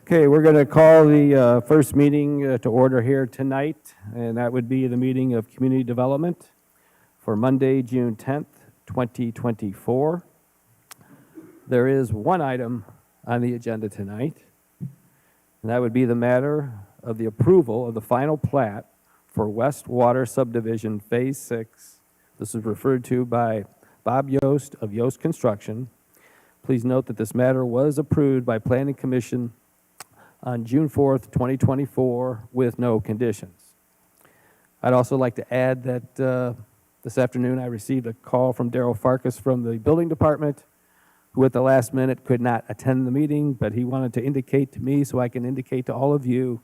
Okay, we're going to call the first meeting to order here tonight, and that would be the meeting of Community Development for Monday, June 10th, 2024. There is one item on the agenda tonight, and that would be the matter of the approval of the final plat for West Water Subdivision Phase 6. This is referred to by Bob Yost of Yost Construction. Please note that this matter was approved by Planning Commission on June 4th, 2024, with no conditions. I'd also like to add that this afternoon I received a call from Daryl Farkas from the Building Department, who at the last minute could not attend the meeting, but he wanted to indicate to me so I can indicate to all of you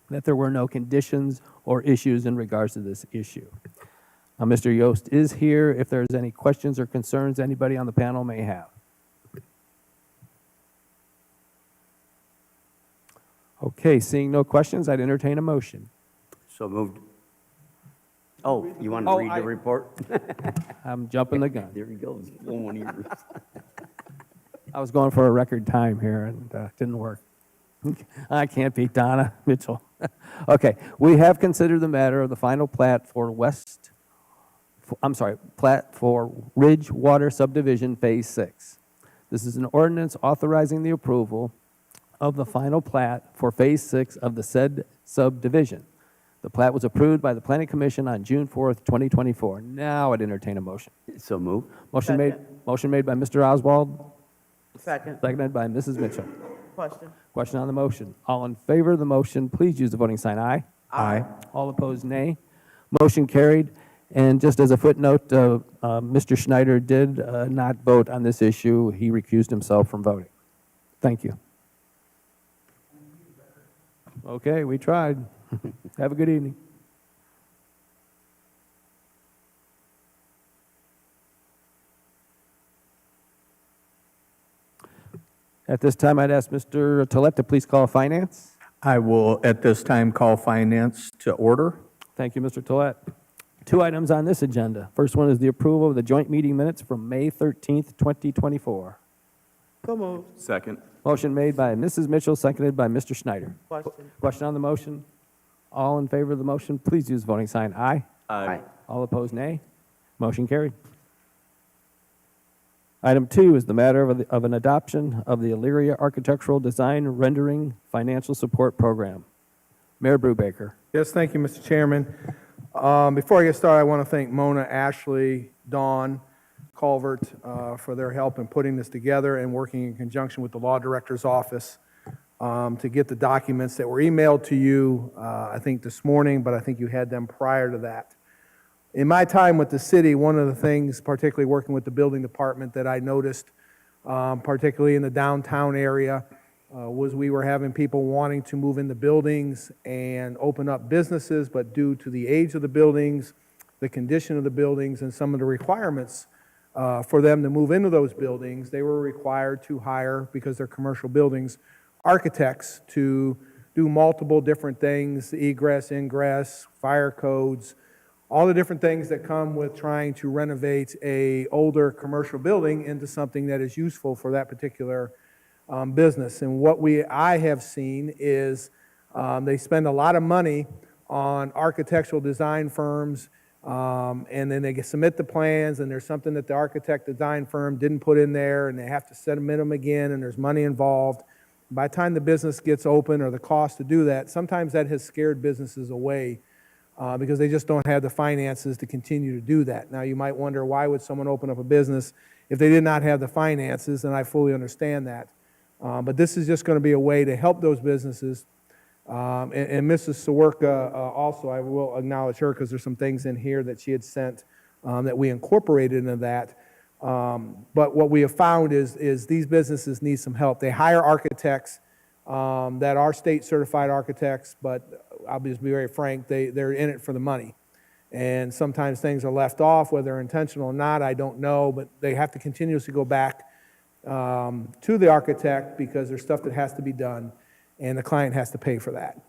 that there were no conditions or issues in regards to this issue. Mr. Yost is here if there's any questions or concerns anybody on the panel may have. Okay, seeing no questions, I'd entertain a motion. So moved. Oh, you want to read the report? I'm jumping the gun. There he goes. One of yours. I was going for a record time here and didn't work. I can't beat Donna Mitchell. Okay, we have considered the matter of the final plat for plat for Ridge Water Subdivision Phase 6. This is an ordinance authorizing the approval of the final plat for Phase 6 of the said subdivision. The plat was approved by the Planning Commission on June 4th, 2024. Now I'd entertain a motion. So moved. Motion made by Mr. Oswald. Second. Seconded by Mrs. Mitchell. Question. Question on the motion. All in favor of the motion, please use the voting sign aye. Aye. All opposed, nay. Motion carried. And just as a footnote, Mr. Schneider did not vote on this issue. He recused himself from voting. Thank you. Okay, we tried. Have a good evening. At this time, I'd ask Mr. Tollett to please call Finance. I will, at this time, call Finance to order. Thank you, Mr. Tollett. Two items on this agenda. First one is the approval of the joint meeting minutes from May 13th, 2024. So moved. Second. Motion made by Mrs. Mitchell, seconded by Mr. Schneider. Question. Question on the motion. All in favor of the motion, please use the voting sign aye. Aye. All opposed, nay. Motion carried. Item 2 is the matter of an adoption of the Elyria Architectural Design Rendering Financial Support Program. Mayor Brubaker. Yes, thank you, Mr. Chairman. Before I get started, I want to thank Mona, Ashley, Dawn, Culvert for their help in putting this together and working in conjunction with the Law Director's Office to get the documents that were emailed to you, I think this morning, but I think you had them prior to that. In my time with the city, one of the things, particularly working with the building department, that I noticed, particularly in the downtown area, was we were having people wanting to move into buildings and open up businesses, but due to the age of the buildings, the condition of the buildings, and some of the requirements for them to move into those buildings, they were required to hire, because they're commercial buildings, architects to do multiple different things, egress, ingress, fire codes, all the different things that come with trying to renovate a older commercial building into something that is useful for that particular business. And what I have seen is they spend a lot of money on architectural design firms, and then they submit the plans, and there's something that the architect design firm didn't put in there, and they have to submit them again, and there's money involved. By the time the business gets open, or the cost to do that, sometimes that has scared businesses away because they just don't have the finances to continue to do that. Now, you might wonder, why would someone open up a business if they did not have the finances? And I fully understand that. But this is just going to be a way to help those businesses. And Mrs. Sawerka also, I will acknowledge her, because there's some things in here that she had sent that we incorporated into that. But what we have found is these businesses need some help. They hire architects that are state certified architects, but I'll just be very frank, they're in it for the money. And sometimes things are left off, whether they're intentional or not, I don't know, but they have to continuously go back to the architect, because there's stuff that has to be done, and the client has to pay for that.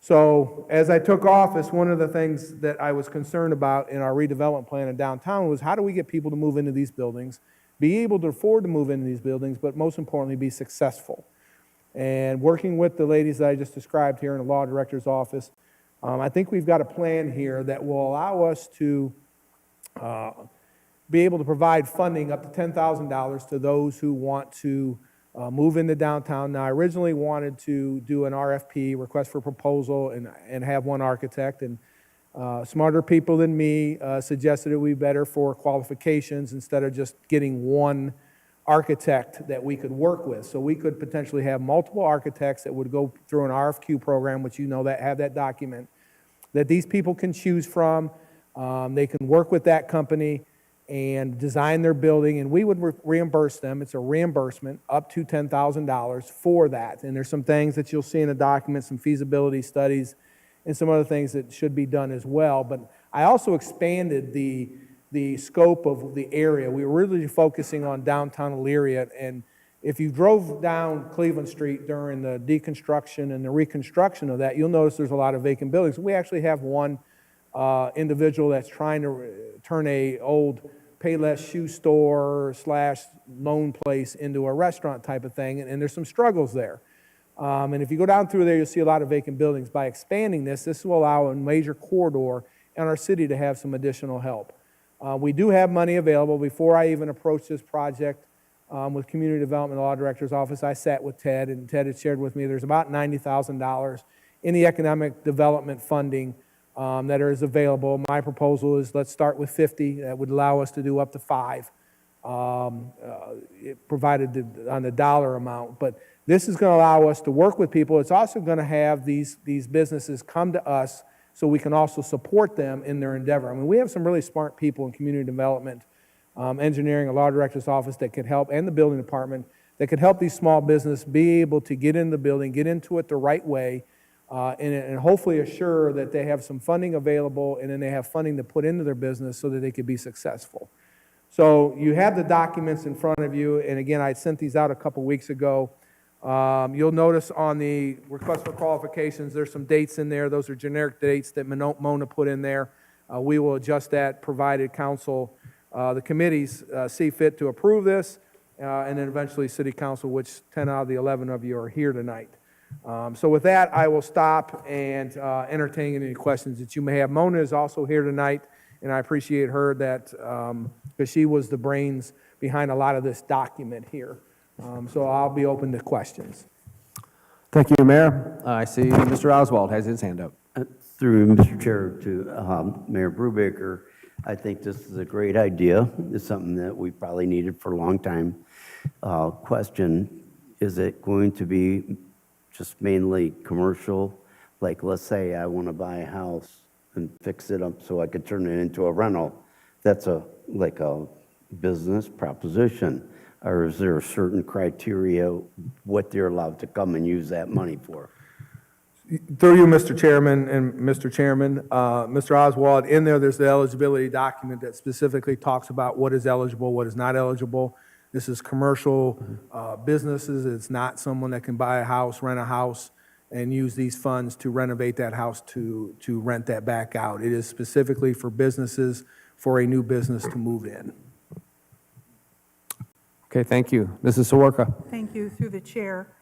So as I took office, one of the things that I was concerned about in our redevelopment plan in downtown was, how do we get people to move into these buildings, be able to afford to move into these buildings, but most importantly, be successful. And working with the ladies that I just described here in the law director's office, I think we've got a plan here that will allow us to be able to provide funding up to $10,000 to those who want to move into downtown. Now, I originally wanted to do an RFP, request for proposal, and have one architect, and smarter people than me suggested it would be better for qualifications instead of just getting one architect that we could work with. So we could potentially have multiple architects that would go through an RFQ program, which you know that have that document, that these people can choose from. They can work with that company and design their building, and we would reimburse them. It's a reimbursement up to $10,000 for that. And there's some things that you'll see in the document, some feasibility studies, and some other things that should be done as well. But I also expanded the scope of the area. We were really focusing on downtown Elyria, and if you drove down Cleveland Street during the deconstruction and the reconstruction of that, you'll notice there's a lot of vacant buildings. We actually have one individual that's trying to turn a old Payless shoe store / loan place into a restaurant type of thing, and there's some struggles there. And if you go down through there, you'll see a lot of vacant buildings. By expanding this will allow a major corridor in our city to have some additional help. We do have money available. Before I even approached this project with Community Development Law Director's Office, I sat with Ted, and Ted had shared with me there's about $90,000 in the economic development funding that is available. My proposal is let's start with 50. That would allow us to do up to 5, provided on the dollar amount. But this is going to allow us to work with people. It's also going to have these businesses come to us so we can also support them in their endeavor. I mean, we have some really smart people in community development, engineering, a law director's office that could help, and the building department that could help these small businesses be able to get in the building, get into it the right way, and hopefully assure that they have some funding available, and then they have funding to put into their business so that they could be successful. So you have the documents in front of you, and again, I sent these out a couple weeks ago. You'll notice on the request for qualifications, there's some dates in there. Those are generic dates that Mona put in there. We will adjust that, provided council, the committees see fit to approve this, and then eventually city council, which 10 out of the 11 of you are here tonight. So with that, I will stop and entertain any questions that you may have. Mona is also here tonight, and I appreciate her that, because she was the brains behind a lot of this document here. So I'll be open to questions. Thank you, Mayor. I see Mr. Oswald has his hand up. Through Mr. Chair to Mayor Brubaker, I think this is a great idea. It's something that we probably needed for a long time. Question, is it going to be just mainly commercial? Like, let's say I want to buy a house and fix it up so I could turn it into a rental. That's like a business proposition. Or is there a certain criteria what they're allowed to come and use that money for? Through you, Mr. Chairman, and Mr. Chairman, Mr. Oswald, in there's the eligibility document that specifically talks about what is eligible, what is not eligible. This is commercial businesses. It's not someone that can buy a house, rent a house, and use these funds to renovate that house to rent that back out. It is specifically for businesses, for a new business to move in. Okay, thank you. Mrs. Sawarka. Thank you, through the chair.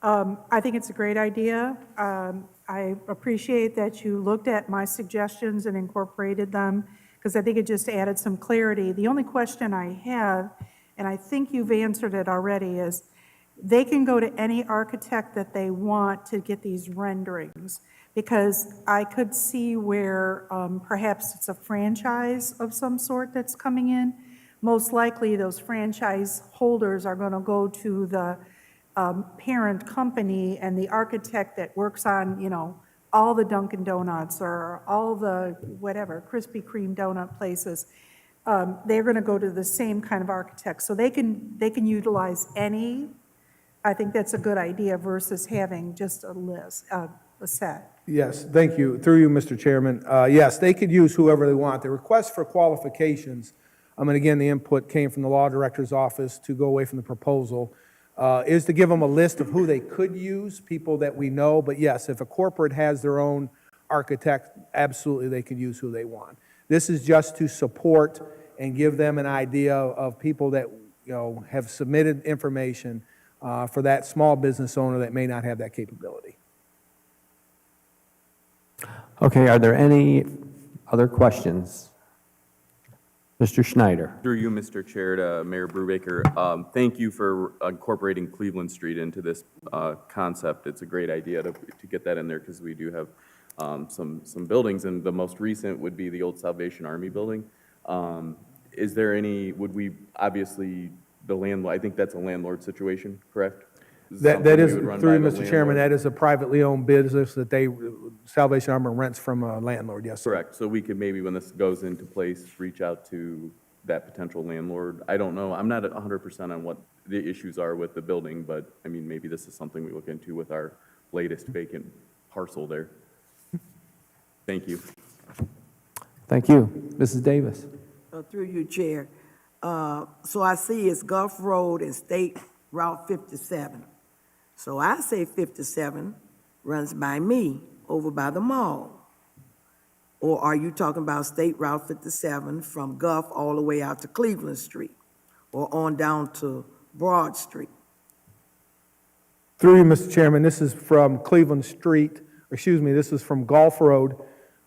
I think it's a great idea. I appreciate that you looked at my suggestions and incorporated them, because I think it just added some clarity. The only question I have, and I think you've answered it already, is they can go to any architect that they want to get these renderings, because I could see where perhaps it's a franchise of some sort that's coming in. Most likely, those franchise holders are going to go to the parent company, and the architect that works on, all the Dunkin' Donuts or all the whatever, Krispy Kreme donut places, they're going to go to the same kind of architect. So they can utilize any. I think that's a good idea versus having just a list, a set. Yes, thank you. Through you, Mr. Chairman. Yes, they could use whoever they want. The request for qualifications, and again, the input came from the law director's office to go away from the proposal, is to give them a list of who they could use, people that we know. But yes, if a corporate has their own architect, absolutely they can use who they want. This is just to support and give them an idea of people that have submitted information for that small business owner that may not have that capability. Okay, are there any other questions? Mr. Schneider? Through you, Mr. Chair, to Mayor Brubaker, thank you for incorporating Cleveland Street into this concept. It's a great idea to get that in there because we do have some buildings, and the most recent would be the old Salvation Army building. Is there any, would we, obviously, the landlord, I think that's a landlord situation, correct? That is, Something we would run through by the Mr. Chairman, landlord? that is a privately owned business that Salvation Army rents from a landlord, yes, sir. Correct, so we could maybe, when this goes into place, reach out to that potential landlord. I don't know, I'm not 100% on what the issues are with the building, but, I mean, maybe this is something we look into with our latest vacant parcel there. Thank you. Thank you. Mrs. Davis? Through you, Chair. So I see it's Gulf Road and State Route 57. So I say 57 runs by me, over by the mall. Or are you talking about State Route 57 from Gulf all the way out to Cleveland Street? Or on down to Broad Street? Through you, Mr. Chairman, this is from Cleveland Street, this is from Gulf Road,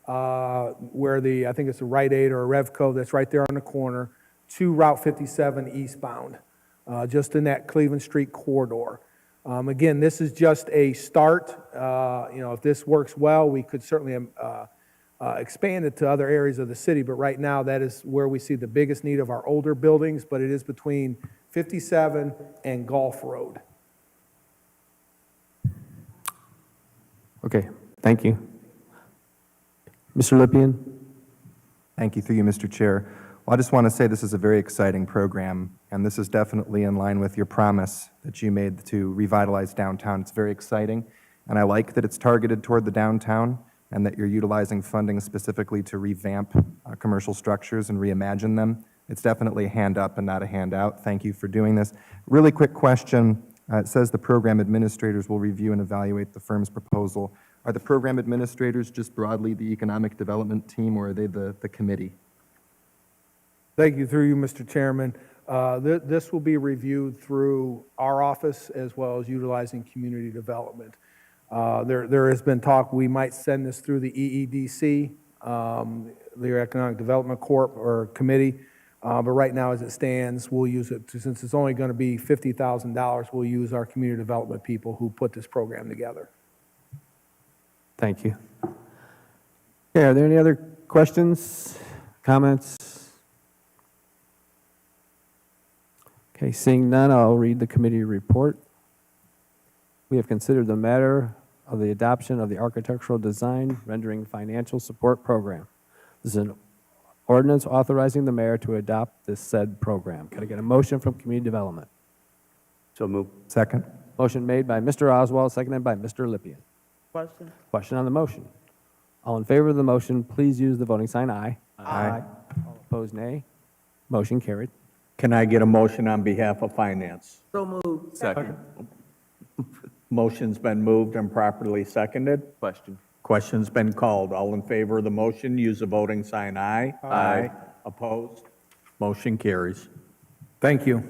where I think it's a Rite Aid or a Revco that's right there on the corner, to Route 57 eastbound, just in that Cleveland Street corridor. Again, this is just a start. If this works well, we could certainly expand it to other areas of the city, but right now, that is where we see the biggest need of our older buildings, but it is between 57 and Gulf Road. Okay, thank you. Mr. Lippian? Thank you, through you, Mr. Chair. Well, I just want to say this is a very exciting program, and this is definitely in line with your promise that you made to revitalize downtown. It's very exciting, and I like that it's targeted toward the downtown and that you're utilizing funding specifically to revamp commercial structures and reimagine them. It's definitely a hand up and not a handout. Thank you for doing this. Really quick question. It says the program administrators will review and evaluate the firm's proposal. Are the program administrators just broadly the economic development team, or are they the committee? Thank you, through you, Mr. Chairman. This will be reviewed through our office as well as utilizing community development. There has been talk, we might send this through the EEDC, the Economic Development Corp or Committee, but right now as it stands, we'll use it, since it's only going to be $50,000, we'll use our community development people who put this program together. Thank you. Okay, are there any other questions, comments? Okay, seeing none, I'll read the committee report. We have considered the matter of the adoption of the Architectural Design Rendering Financial Support Program. This is an ordinance authorizing the mayor to adopt this said program. Can I get a motion from Community Development? So move. Second. Motion made by Mr. Oswald, seconded by Mr. Lippian. Question? Question on the motion. All in favor of the motion, please use the voting sign aye. Aye. All opposed, nay. Motion carried. Can I get a motion on behalf of Finance? So moved. Second. Motion's been moved and properly seconded. Question. Question's been called. All in favor of the motion, use the voting sign aye. Aye. Opposed? Motion carries. Thank you.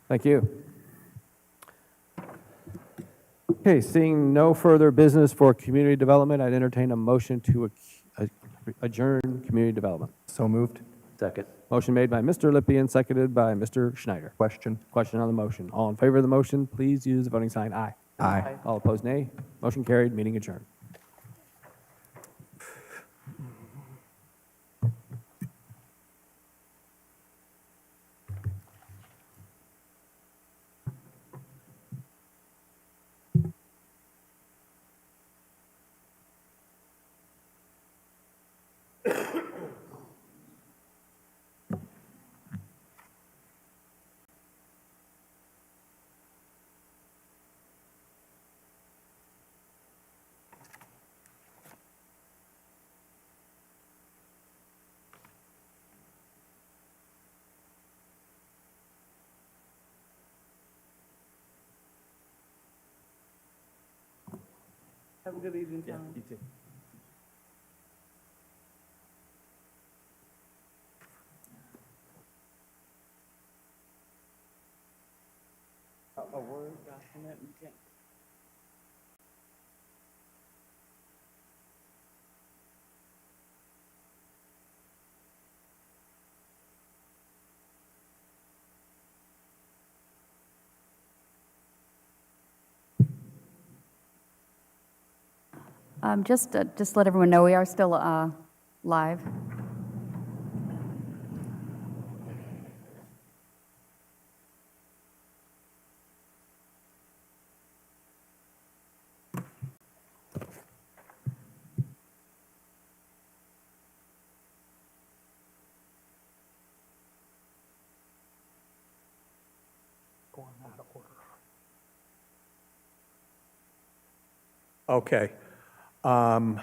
Thank you. Okay, seeing no further business for community development, I'd entertain a motion to adjourn community development. So moved. Second. Motion made by Mr. Lippian, seconded by Mr. Schneider. Question. Question on the motion. All in favor of the motion, please use the voting sign aye. Aye. All opposed, nay. Motion carried, meeting adjourned. Have a good evening, Tom. You too. a Word document, you can't. Just let everyone know, we are still live. Okay. I'm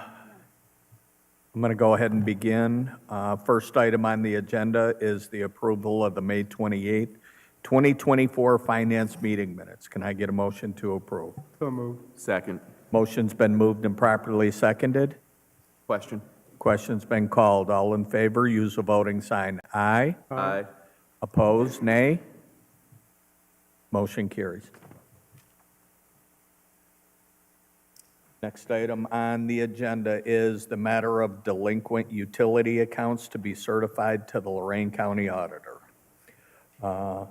going to go ahead and begin. First item on the agenda is the approval of the May 28th, 2024 Finance Meeting Minutes. Can I get a motion to approve? Second. Motion's been moved and properly seconded. Question? Question's been called. All in favor, use the voting sign aye. Aye. Opposed, nay. Motion carries. Next item on the agenda is the matter of delinquent utility accounts to be certified to the Lorraine County Auditor. There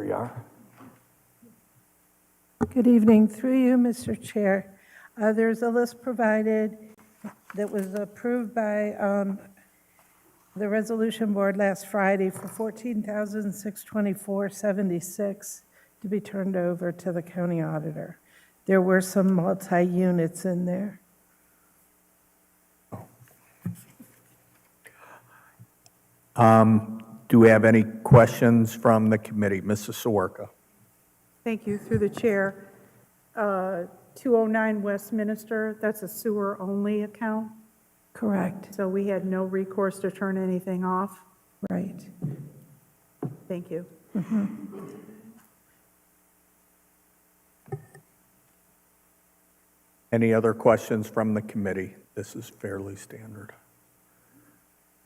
you are. Good evening. Through you, Mr. Chair. There's a list provided that was approved by the Resolution Board last Friday for $14,624.76 to be turned over to the county auditor. There were some multi-units in there. Do we have any questions from the committee? Mrs. Sawarka. Thank you, through the chair. 209 Westminster, that's a sewer-only account, Correct. so we had no recourse to turn anything off. Right. Thank you. Any other questions from the committee? This is fairly standard.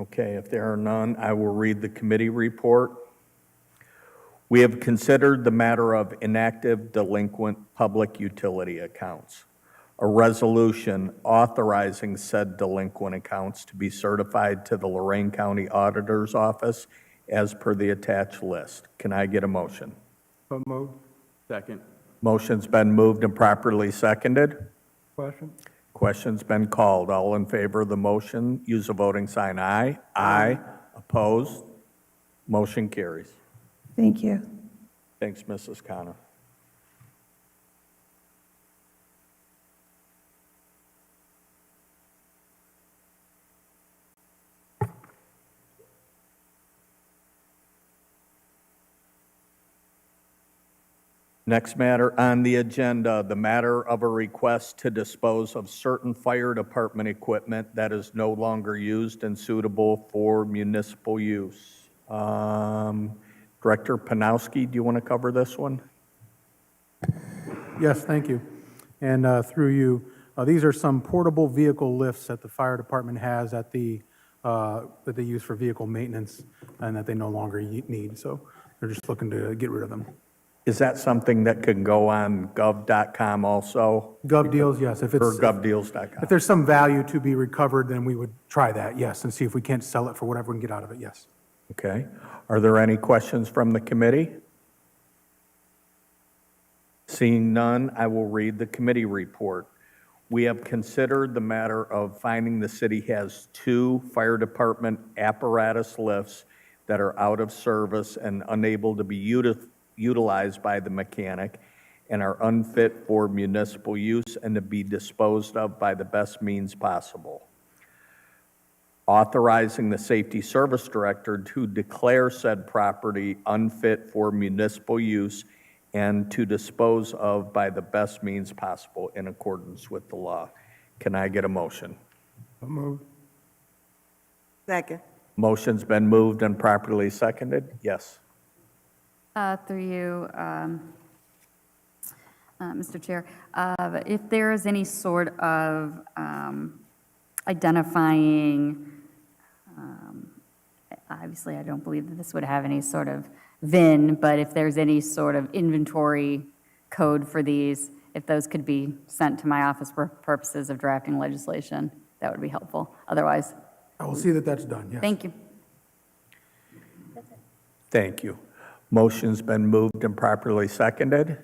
Okay, if there are none, I will read the committee report. We have considered the matter of inactive delinquent public utility accounts. A resolution authorizing said delinquent accounts to be certified to the Lorraine County Auditor's Office as per the attached list. Can I get a motion? Second. Motion's been moved and properly seconded. Question? Question's been called. All in favor of the motion, use the voting sign aye. Aye. Opposed? Motion carries. Thank you. Thanks, Mrs. Connor. Next matter on the agenda, the matter of a request to dispose of certain fire department equipment that is no longer used and suitable for municipal use. Director Panowski, do you want to cover this one? Yes, thank you. And through you, these are some portable vehicle lifts that the fire department has at the, that they use for vehicle maintenance and that they no longer need. So they're just looking to get rid of them. Is that something that can go on gov.com also? Gov deals, yes. If Or it's, govdeals.com? if there's some value to be recovered, then we would try that, yes, and see if we can't sell it for whatever we can get out of it, yes. Okay. Are there any questions from the committee? Seeing none, I will read the committee report. We have considered the matter of finding the city has 2 fire department apparatus lifts that are out of service and unable to be utilized by the mechanic and are unfit for municipal use and to be disposed of by the best means possible. Authorizing the Safety Service Director to declare said property unfit for municipal use and to dispose of by the best means possible in accordance with the law. Can I get a motion? Second. Motion's been moved and properly seconded? Yes. Through you, Mr. Chair, if there is any sort of identifying, obviously I don't believe that this would have any sort of VIN, but if there's any sort of inventory code for these, if those could be sent to my office for purposes of drafting legislation, that would be helpful. Otherwise, I will see that that's done, yes. thank you. Thank you. Motion's been moved and properly seconded.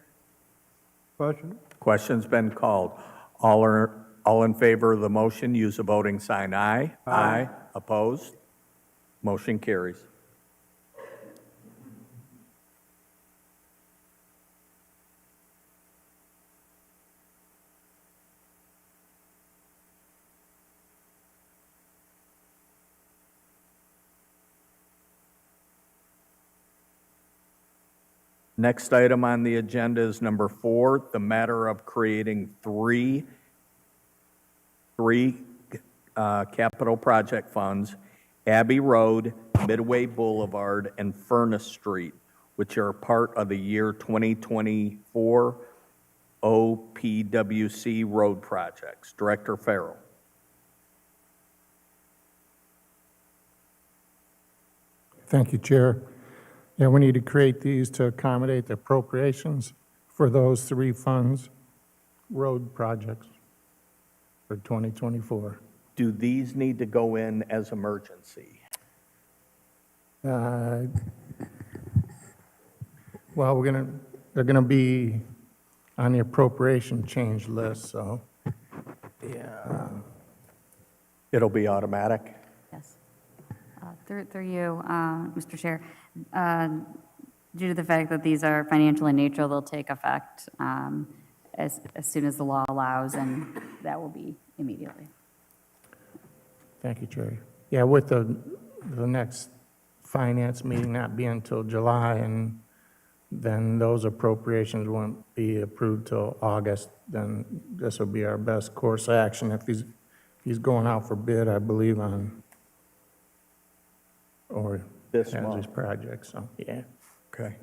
Question? Question's been called. All in favor of the motion, use the voting sign aye. Aye. Opposed? Motion carries. Next item on the agenda is number 4, the matter of creating three capital project funds, Abbey Road, Midway Boulevard, and Furnace Street, which are part of the year 2024 OPWC road projects. Director Farrell. Thank you, Chair. Yeah, we need to create these to accommodate the appropriations for those 3 funds, road projects for 2024. Do these need to go in as emergency? Well, they're gonna be on the appropriation change list, so, yeah. It'll be automatic? Yes. Through you, Mr. Chair, due to the fact that these are financial in nature, they'll take effect as soon as the law allows, and that will be immediately. Thank you, Chair. Yeah, with the next finance meeting not being until July, and then those appropriations won't be approved till August, then this will be our best course of action if he's going out for bid, I believe, on, or This has month. his project, so, yeah. Okay.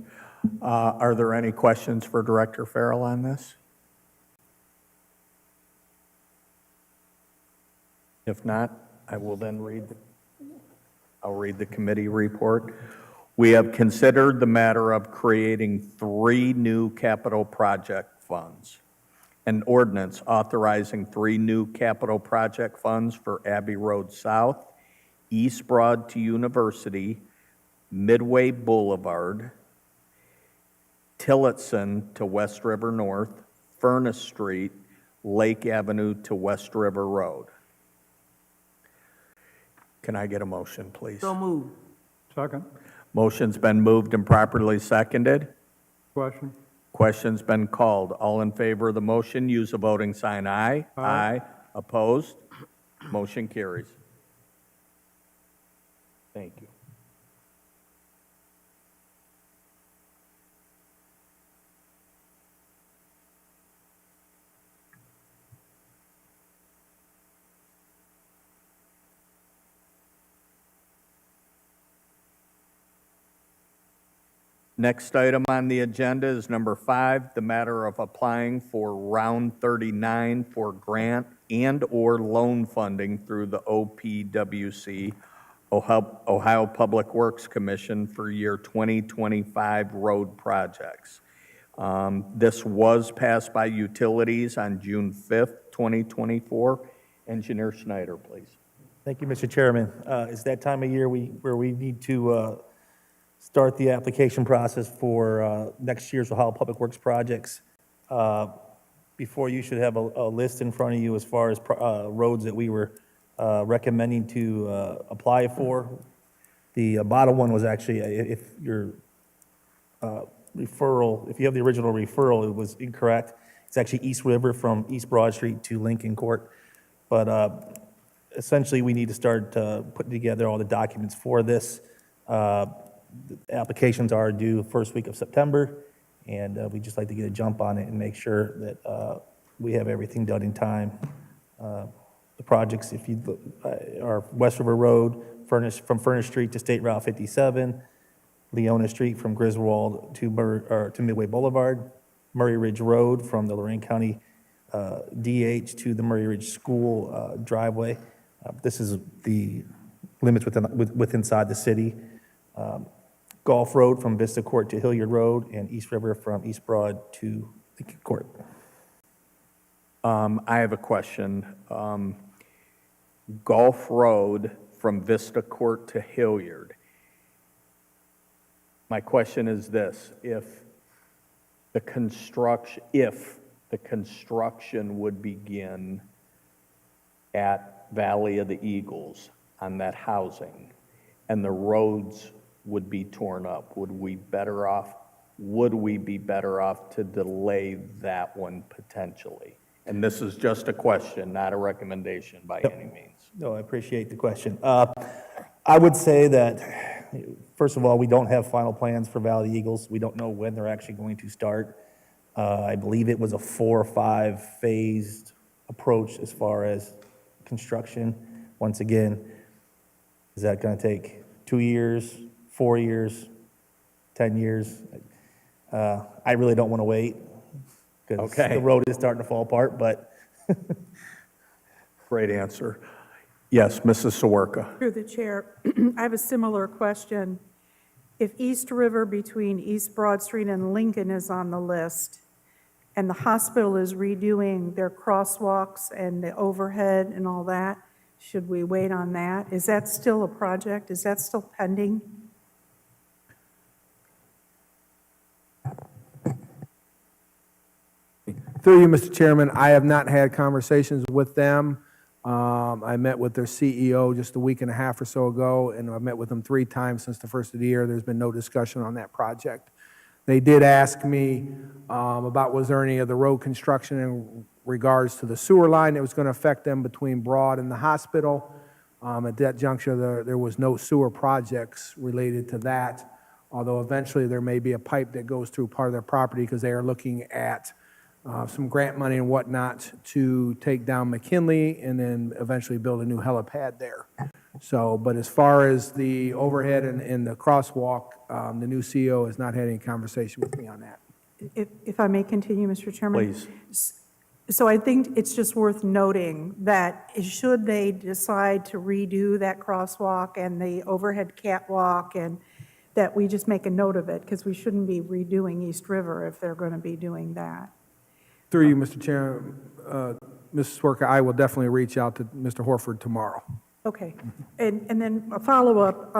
Are there any questions for Director Farrell on this? If not, I will then I'll read the committee report. We have considered the matter of creating 3 new capital project funds. An ordinance authorizing 3 new capital project funds for Abbey Road South, East Broad to University, Midway Boulevard, Tillotson to West River North, Furnace Street, Lake Avenue to West River Road. Can I get a motion, please? So move. Second. Motion's been moved and properly seconded. Question? Question's been called. All in favor of the motion, use the voting sign aye. Aye. Opposed? Motion carries. Thank you. Next item on the agenda is number 5, the matter of applying for Round 39 for grant and/or loan funding through the OPWC, Ohio Public Works Commission, for year 2025 road projects. This was passed by Utilities on June 5th, 2024. Engineer Schneider, please. Thank you, Mr. Chairman. It's that time of year where we need to start the application process for next year's Ohio Public Works projects. Before you should have a list in front of you as far as roads that we were recommending to apply for. The bottom one was actually, if your referral, if you have the original referral, it was incorrect. It's actually East River from East Broad Street to Lincoln Court. But essentially, we need to start putting together all the documents for this. The applications are due first week of September, and we'd just like to get a jump on it and make sure that we have everything done in time. The projects, if you look, are West River Road, from Furnace Street to State Route 57, Leona Street from Griswold to Midway Boulevard, Murray Ridge Road from the Lorraine County DH to the Murray Ridge School driveway. This is the limits inside the city. Gulf Road from Vista Court to Hilliard Road, and East River from East Broad to Lincoln Court. I have a question. Gulf Road from Vista Court to Hilliard. My question is this: if the construction would begin at Valley of the Eagles on that housing, and the roads would be torn up, would we be better off to delay that one potentially? And this is just a question, not a recommendation by any means. No, I appreciate the question. I would say that, first of all, we don't have final plans for Valley Eagles. We don't know when they're actually going to start. I believe it was a 4 or 5 phased approach as far as construction. Once again, is that going to take 2 years, 4 years, 10 years? I really don't want to wait because Okay. the road is starting to fall apart, but Great answer. Yes, Mrs. Sawerka. Through the chair, I have a similar question. If East River between East Broad Street and Lincoln is on the list, and the hospital is redoing their crosswalks and the overhead and all that, should we wait on that? Is that still a project? Is that still pending? Through you, Mr. Chairman, I have not had conversations with them. I met with their CEO just a week and a half or so ago, and I've met with them 3 times since the first of the year. There's been no discussion on that project. They did ask me about was there any of the road construction in regards to the sewer line that was going to affect them between Broad and the hospital. At that juncture, there was no sewer projects related to that, although eventually there may be a pipe that goes through part of their property because they are looking at some grant money and whatnot to take down McKinley and then eventually build a new helipad there. So, but as far as the overhead and the crosswalk, the new CEO has not had any conversation with me on that. If I may continue, Mr. Chairman? Please. So I think it's just worth noting that should they decide to redo that crosswalk and the overhead catwalk, and that we just make a note of it, because we shouldn't be redoing East River if they're going to be doing that. Through you, Mr. Chairman, Mrs. Swerka, I will definitely reach out to Mr. Horford tomorrow. Okay. And then a follow-up,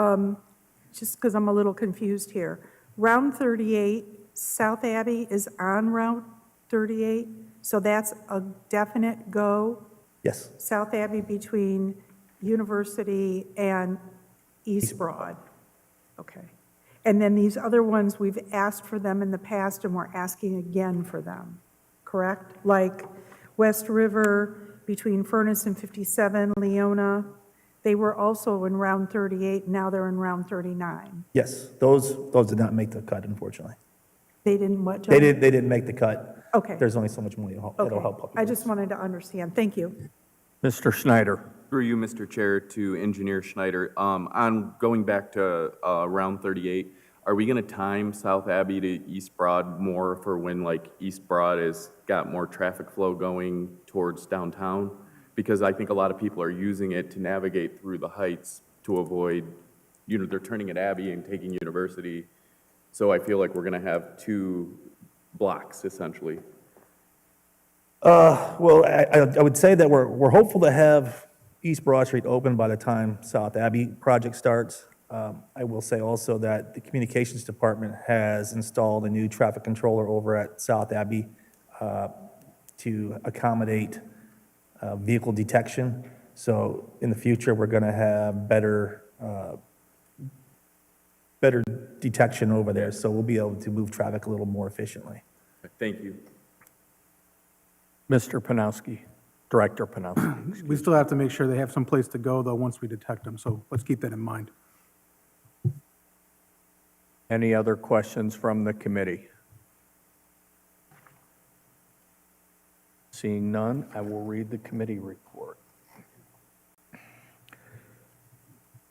just because I'm a little confused here. Route 38, South Abbey is on Route 38, so that's a definite go? yes. South Abbey between University and East Broad? Okay. And then these other ones, we've asked for them in the past, and we're asking again for them, correct? Like West River between Furnace and 57, Leona, they were also in round 38, now they're in round 39. Yes, those did not make the cut, unfortunately. They didn't what, John? They didn't make the cut. Okay. There's only so much money that'll help Okay. populace. I just wanted to understand. Thank you. Mr. Schneider. Through you, Mr. Chair, to Engineer Schneider, on going back to round 38, are we going to time South Abbey to East Broad more for when, like, East Broad has got more traffic flow going towards downtown? Because I think a lot of people are using it to navigate through the Heights to avoid, they're turning at Abbey and taking University. So I feel like we're going to have 2 blocks, essentially. Well, I would say that we're hopeful to have East Broad Street open by the time South Abbey project starts. I will say also that the Communications Department has installed a new traffic controller over at South Abbey to accommodate vehicle detection. So in the future, we're going to have better detection over there, so we'll be able to move traffic a little more efficiently. Thank you. Mr. Panowski, Director Panowski. We still have to make sure they have some place to go, though, once we detect them, so let's keep that in mind. Any other questions from the committee? Seeing none, I will read the committee report.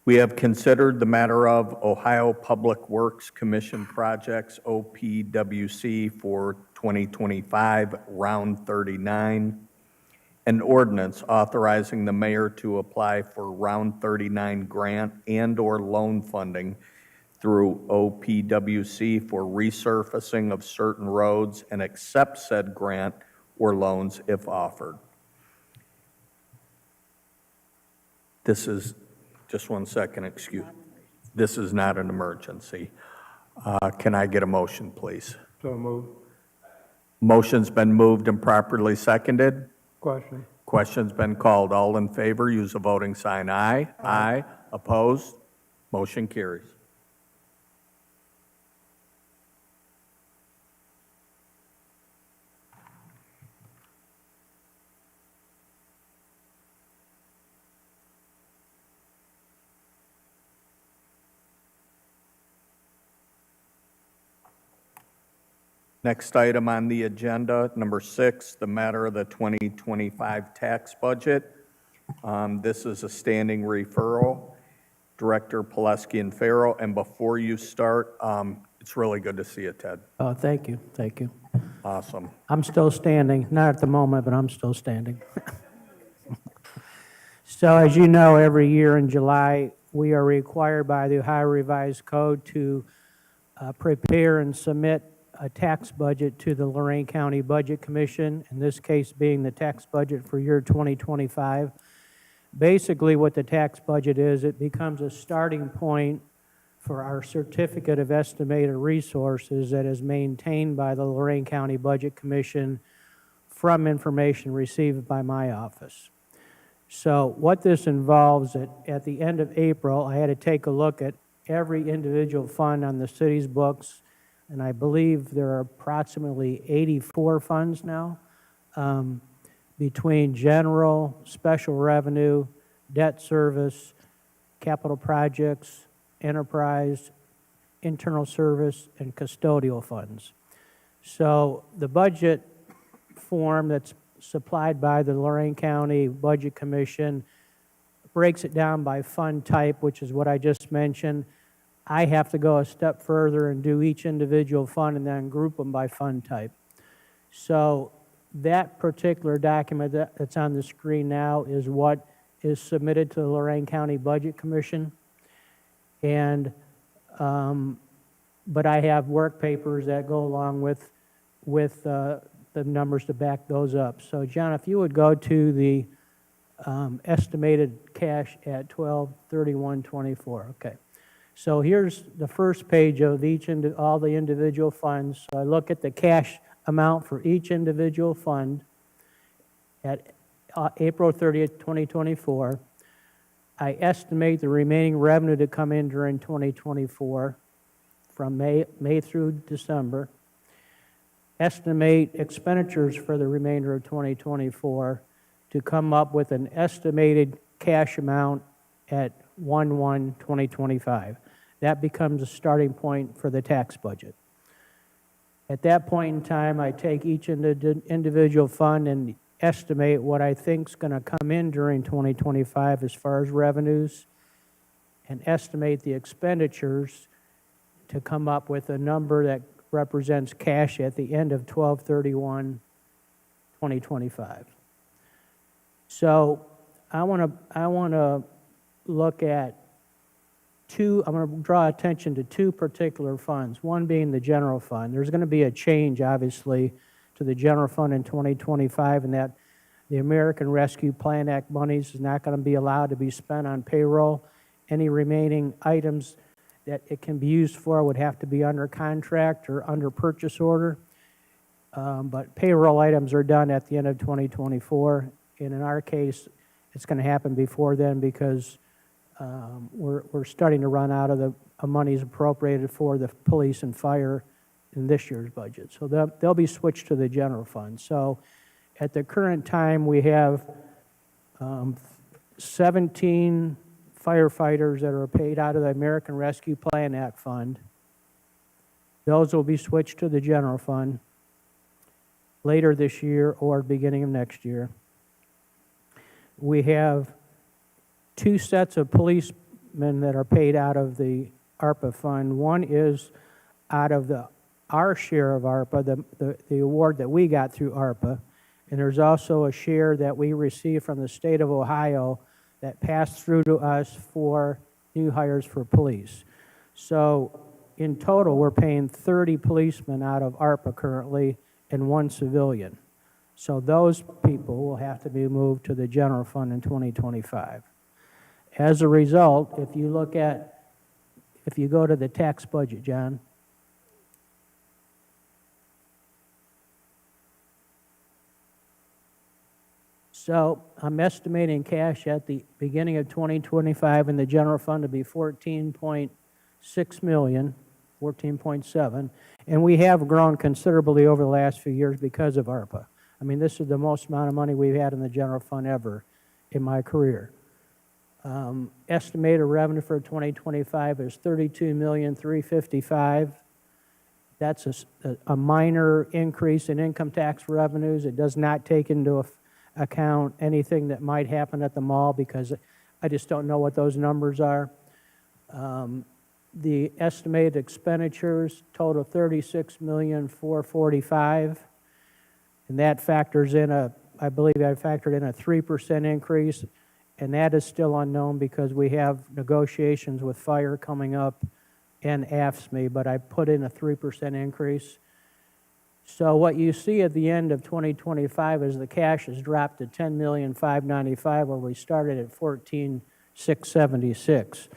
We have considered the matter of Ohio Public Works Commission projects, OPWC, for 2025, round 39, an ordinance authorizing the mayor to apply for round 39 grant and/or loan funding through OPWC for resurfacing of certain roads and accept said grant or loans if offered. This is, just one second, excuse. This is not an emergency. Can I get a motion, please? So moved. Motion's been moved and properly seconded. Question. Question's been called. All in favor, use the voting sign aye. Aye. Opposed? Motion carries. Next item on the agenda, number 6, the matter of the 2025 tax budget. This is a standing referral. Director Pileski and Farrell, and before you start, it's really good to see you, Ted. Thank you, thank you. Awesome. I'm still standing, not at the moment, but I'm still standing. So as you know, every year in July, we are required by the Ohio Revised Code to prepare and submit a tax budget to the Lorain County Budget Commission, in this case being the tax budget for year 2025. Basically, what the tax budget is, it becomes a starting point for our certificate of estimated resources that is maintained by the Lorain County Budget Commission from information received by my office. So what this involves, at the end of April, I had to take a look at every individual fund on the city's books, and I believe there are approximately 84 funds now, between general, special revenue, debt service, capital projects, enterprise, internal service, and custodial funds. So the budget form that's supplied by the Lorain County Budget Commission breaks it down by fund type, which is what I just mentioned. I have to go a step further and do each individual fund and then group them by fund type. So that particular document that's on the screen now is what is submitted to the Lorain County Budget Commission. And, but I have work papers that go along with the numbers to back those up. So John, if you would go to the estimated cash at 12/31/24, okay. So here's the first page of all the individual funds. So I look at the cash amount for each individual fund at April 30th, 2024. I estimate the remaining revenue to come in during 2024 from May through December. Estimate expenditures for the remainder of 2024 to come up with an estimated cash amount at 1/1/2025. That becomes a starting point for the tax budget. At that point in time, I take each individual fund and estimate what I think is going to come in during 2025 as far as revenues, and estimate the expenditures to come up with a number that represents cash at the end of 12/31/2025. So I want to look at I'm going to draw attention to two particular funds, one being the general fund. There's going to be a change, obviously, to the general fund in 2025, and that the American Rescue Plan Act monies is not going to be allowed to be spent on payroll. Any remaining items that it can be used for would have to be under contract or under purchase order. But payroll items are done at the end of 2024, and in our case, it's going to happen before then because we're starting to run out of the monies appropriated for the police and fire in this year's budget. So they'll be switched to the general fund. So at the current time, we have 17 firefighters that are paid out of the American Rescue Plan Act fund. Those will be switched to the general fund later this year or beginning of next year. We have 2 sets of policemen that are paid out of the ARPA fund. One is out of our share of ARPA, the award that we got through ARPA, and there's also a share that we received from the state of Ohio that passed through to us for new hires for police. So in total, we're paying 30 policemen out of ARPA currently and 1 civilian. So those people will have to be moved to the general fund in 2025. As a result, if you go to the tax budget, John. So I'm estimating cash at the beginning of 2025 in the general fund to be 14.6 million, 14.7, and we have grown considerably over the last few years because of ARPA. I mean, this is the most amount of money we've had in the general fund ever in my career. Estimated revenue for 2025 is $32,355,000. That's a minor increase in income tax revenues. It does not take into account anything that might happen at the mall because I just don't know what those numbers are. The estimated expenditures total $36,445,000, and that factors in I believe I factored in a 3% increase, and that is still unknown because we have negotiations with fire coming up and AFSCME, but I put in a 3% increase. So what you see at the end of 2025 is the cash has dropped to $10,595,000 where we started at $14,676,000.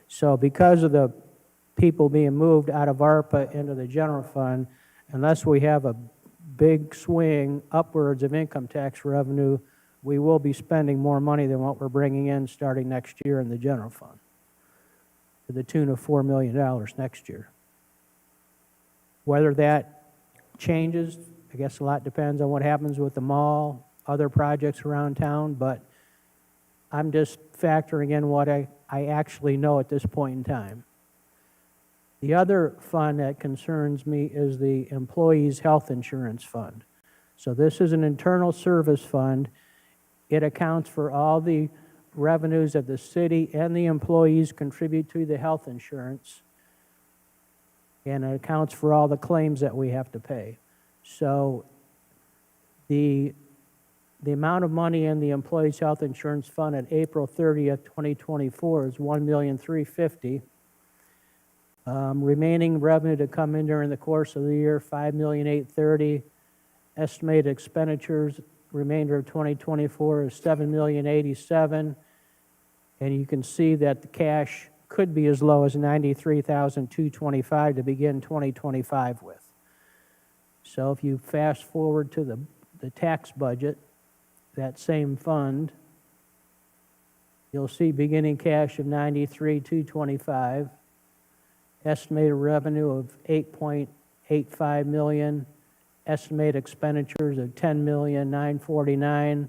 So because of the people being moved out of ARPA into the general fund, unless we have a big swing upwards of income tax revenue, we will be spending more money than what we're bringing in starting next year in the general fund, to the tune of $4 million next year. Whether that changes, I guess a lot depends on what happens with the mall, other projects around town, but I'm just factoring in what I actually know at this point in time. The other fund that concerns me is the Employees' Health Insurance Fund. So this is an internal service fund. It accounts for all the revenues that the city and the employees contribute to the health insurance, and it accounts for all the claims that we have to pay. So the amount of money in the Employees' Health Insurance Fund at April 30th, 2024 is $1,350,000. Remaining revenue to come in during the course of the year, $5,830,000. Estimated expenditures, remainder of 2024 is $7,087,000. And you can see that the cash could be as low as $93,225 to begin 2025 with. So if you fast forward to the tax budget, that same fund, you'll see beginning cash of $93,225. Estimated revenue of $8.85 million, estimated expenditures of $10,949,000,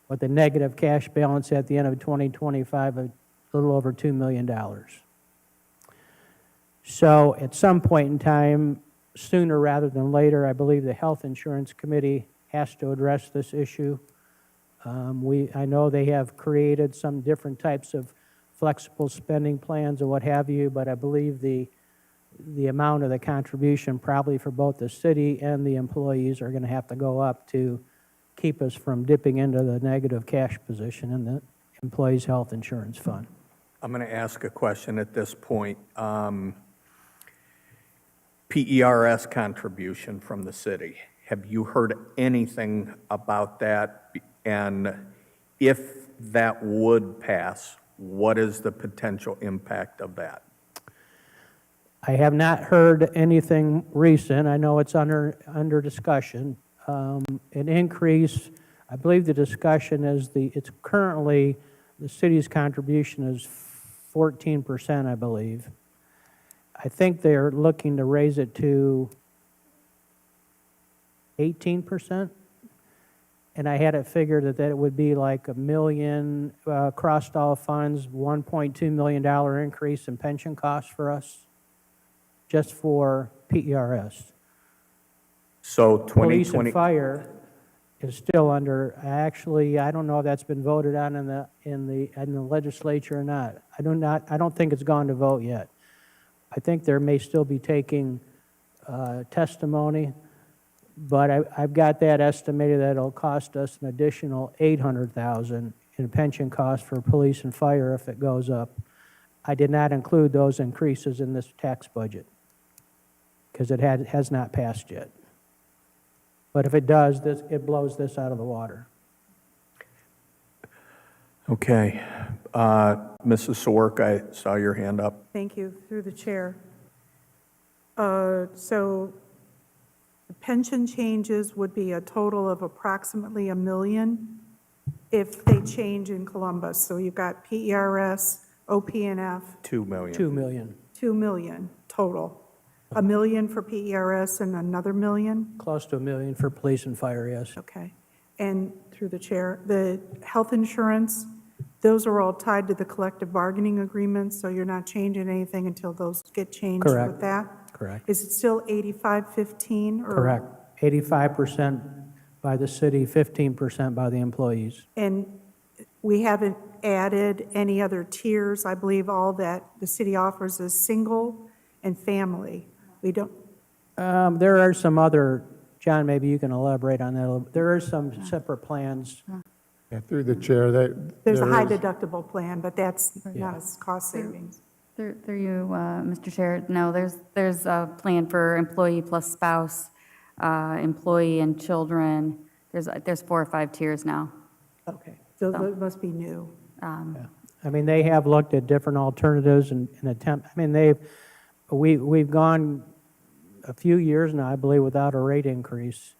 with a negative cash balance at the end of 2025 of a little over $2 million. So at some point in time, sooner rather than later, I believe the Health Insurance Committee has to address this issue. I know they have created some different types of flexible spending plans or what have you, but I believe the amount of the contribution probably for both the city and the employees are going to have to go up to keep us from dipping into the negative cash position in the Employees' Health Insurance Fund. I'm going to ask a question at this point. PERS contribution from the city. Have you heard anything about that? And if that would pass, what is the potential impact of that? I have not heard anything recent. I know it's under discussion. An increase, I believe the discussion is it's currently, the city's contribution is 14%, I believe. I think they're looking to raise it to 18%. And I had it figured that it would be like $1 million crossed all funds, $1.2 million increase in pension costs for us, just for PERS. So Police 2020. and fire is still under. Actually, I don't know if that's been voted on in the legislature or not. I don't think it's gone to vote yet. I think there may still be taking testimony, but I've got that estimated that it'll cost us an additional $800,000 in pension costs for police and fire if it goes up. I did not include those increases in this tax budget because it has not passed yet. But if it does, it blows this out of the water. Okay. Mrs. Sawark, I saw your hand up. Thank you, through the chair. So the pension changes would be a total of approximately $1 million if they change in Columbus. So you've got PERS, OPNF, 2 million. 2 million, $2 million total. $1 million for PERS and another $1 million? close to $1 million for police and fire, yes. Okay. And through the chair, the health insurance, those are all tied to the collective bargaining agreements, so you're not changing anything until those get changed Correct. with that? Correct. Is it still 85-15? or- Correct. 85% by the city, 15% by the employees. And we haven't added any other tiers. I believe all that the city offers is single and family. We don't, There are some other, John, maybe you can elaborate on that a little. There are some separate plans. Yeah, through the chair, there's a high deductible plan, but that's not a cost savings. Through you, Mr. Chair, no, there's a plan for employee plus spouse, employee and children. There's 4 or 5 tiers now. Okay, so it must be new. I mean, they have looked at different alternatives and attempt, I mean, we've gone a few years now, I believe, without a rate increase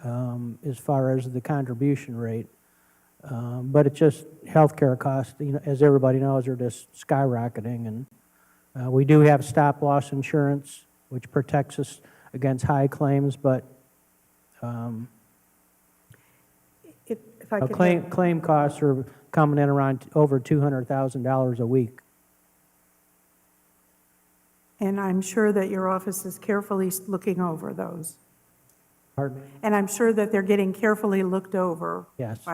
as far as the contribution rate. But it's just healthcare costs, you know, as everybody knows, are just skyrocketing. And we do have stop-loss insurance, which protects us against high claims, but If I could have- claim costs are coming in around over $200,000 a week. And I'm sure that your office is carefully looking over those. Pardon me? And I'm sure that they're getting carefully looked over. Yes.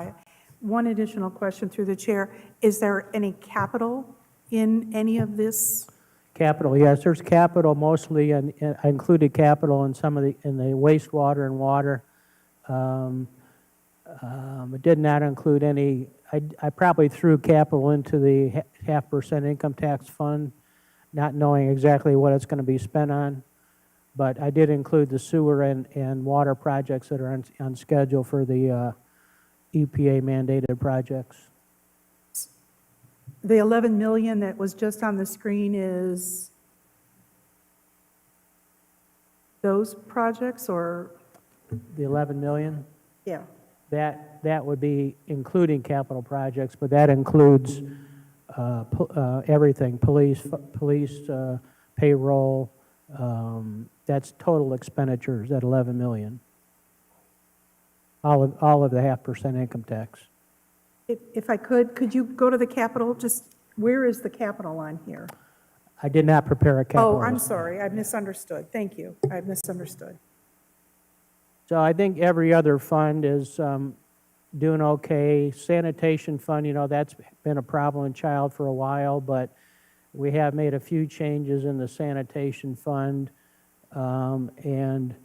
One additional question through the chair. Is there any capital in any of this? Capital, yes, there's capital mostly, and I included capital in some of in the wastewater and water. It did not include any, I probably threw capital into the 0.5% income tax fund, not knowing exactly what it's going to be spent on. But I did include the sewer and water projects that are on schedule for the EPA mandated projects. The 11 million that was just on the screen is those projects, or? The 11 million? Yeah. That would be including capital projects, but that includes everything, police, payroll, that's total expenditures at 11 million. All of the 0.5% income tax. If I could you go to the capital? Just, where is the capital on here? I did not prepare a capital. Oh, I'm sorry, I misunderstood. Thank you, I misunderstood. So I think every other fund is doing okay. Sanitation fund, you know, that's been a problem in child for a while, but we have made a few changes in the sanitation fund, and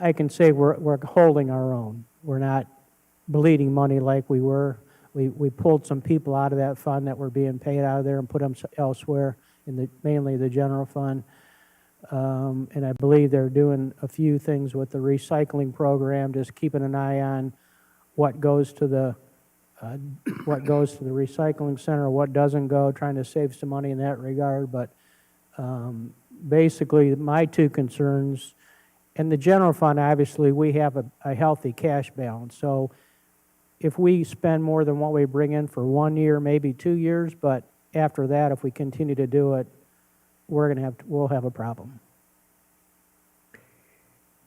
I can say we're holding our own. We're not bleeding money like we were. We pulled some people out of that fund that were being paid out of there and put them elsewhere, mainly the general fund. And I believe they're doing a few things with the recycling program, just keeping an eye on what goes to the recycling center, what doesn't go, trying to save some money in that regard. But basically, my two concerns, in the general fund, obviously, we have a healthy cash balance. So if we spend more than what we bring in for 1 year, maybe 2 years, but after that, if we continue to do it, we'll have a problem.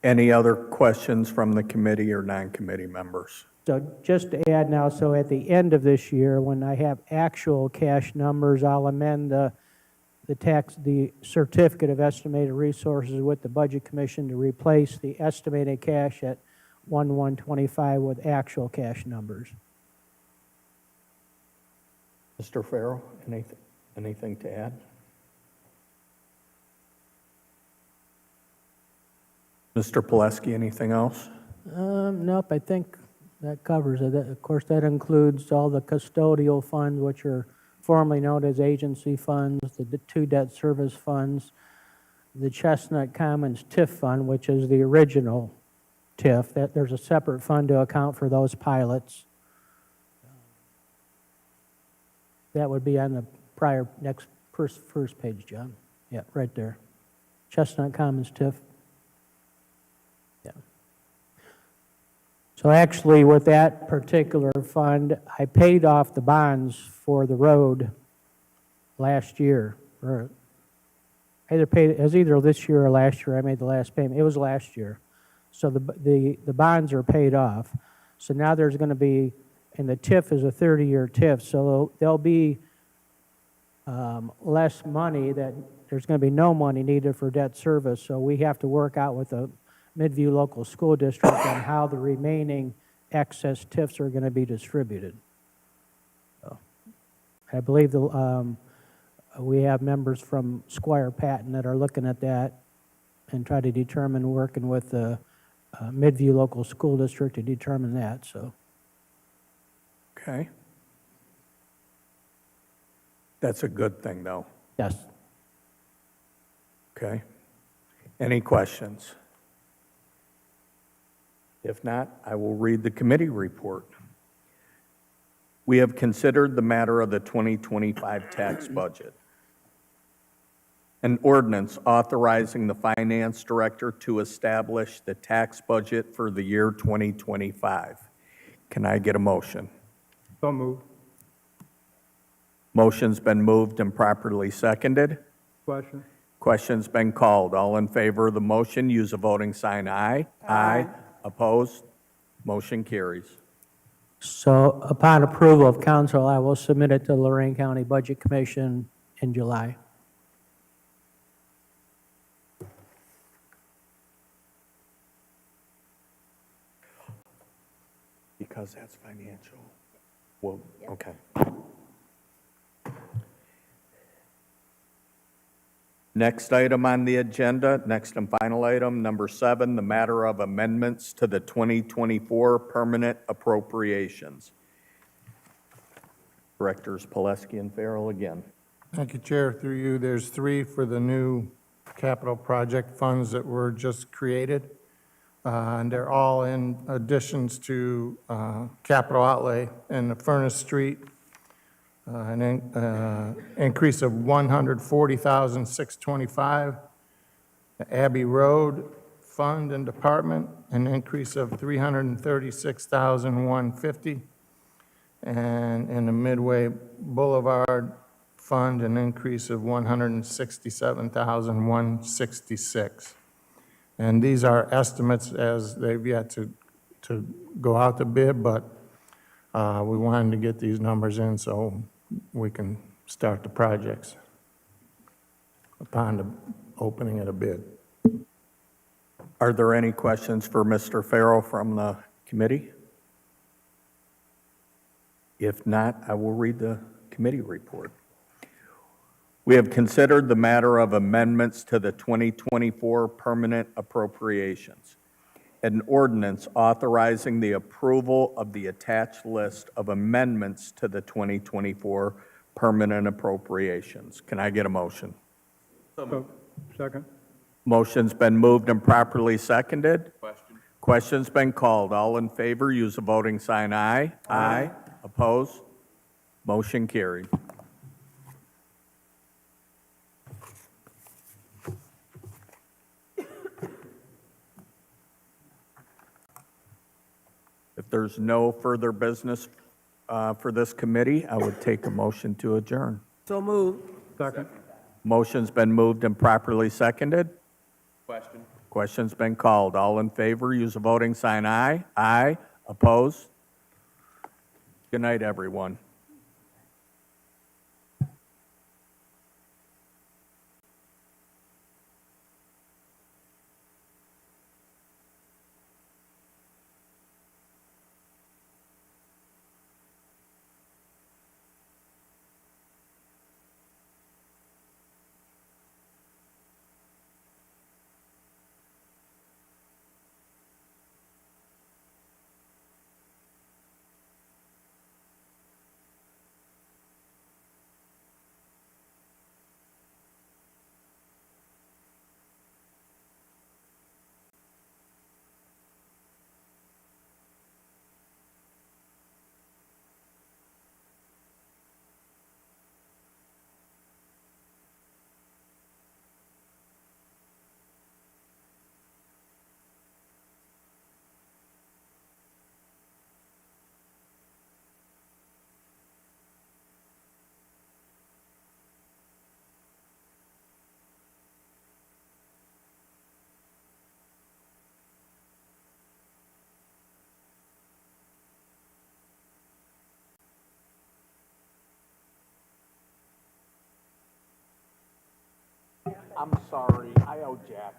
Any other questions from the committee or non-committee members? So just to add now, so at the end of this year, when I have actual cash numbers, I'll amend the certificate of estimated resources with the Budget Commission to replace the estimated cash at 1/1/25 with actual cash numbers. Mr. Farrell, anything to add? Mr. Pileski, anything else? Nope, I think that covers it. Of course, that includes all the custodial funds, which are formerly known as agency funds, the two debt service funds, the Chestnut Commons TIF fund, which is the original TIF, that there's a separate fund to account for those pilots. That would be on the prior, next, first page, John. Yeah, right there. Chestnut Commons TIF. Yeah. So actually, with that particular fund, I paid off the bonds for the road last year, or either paid, it was either this year or last year I made the last payment. It was last year. So the bonds are paid off. So now there's going to be, and the TIF is a 30-year TIF, so there'll be less money, that there's going to be no money needed for debt service. So we have to work out with the Midview Local School District on how the remaining excess TIFs are going to be distributed. So I believe we have members from Squire Patton that are looking at that and try to determine, working with the Midview Local School District to determine that, so. Okay. That's a good thing, though. Yes. Okay. Any questions? If not, I will read the committee report. We have considered the matter of the 2025 tax budget. An ordinance authorizing the finance director to establish the tax budget for the year 2025. Can I get a motion? So moved. Motion's been moved and properly seconded. Question? Question's been called. All in favor of the motion, use a voting sign aye. Aye. Opposed? Motion carries. So upon approval of council, I will submit it to the Lorraine County Budget Commission in July. Because that's financial. Well, okay. Next item on the agenda, next and final item, number 7, the matter of amendments to the 2024 permanent appropriations. Directors Pileski and Farrell again. Thank you, Chair. Through you, there's 3 for the new capital project funds that were just created. And they're all in additions to capital outlay in the Furnace Street, an increase of $140,625. The Abbey Road Fund and Department, an increase of $336,150. And in the Midway Boulevard Fund, an increase of $167,166. And these are estimates as they've yet to go out to bid, but we wanted to get these numbers in so we can start the projects upon the opening of the bid. Are there any questions for Mr. Farrell from the committee? If not, I will read the committee report. We have considered the matter of amendments to the 2024 permanent appropriations. An ordinance authorizing the approval of the attached list of amendments to the 2024 permanent appropriations. Can I get a motion? Second. Motion's been moved and properly seconded. Question's been called. All in favor, use a voting sign aye. Aye. Opposed? Motion carried. If there's no further business for this committee, I would take a motion to adjourn. So moved. Second. Motion's been moved and properly seconded. Question's been called. All in favor, use a voting sign aye. Aye. Opposed? Good night, everyone. I'm sorry, I owe Jack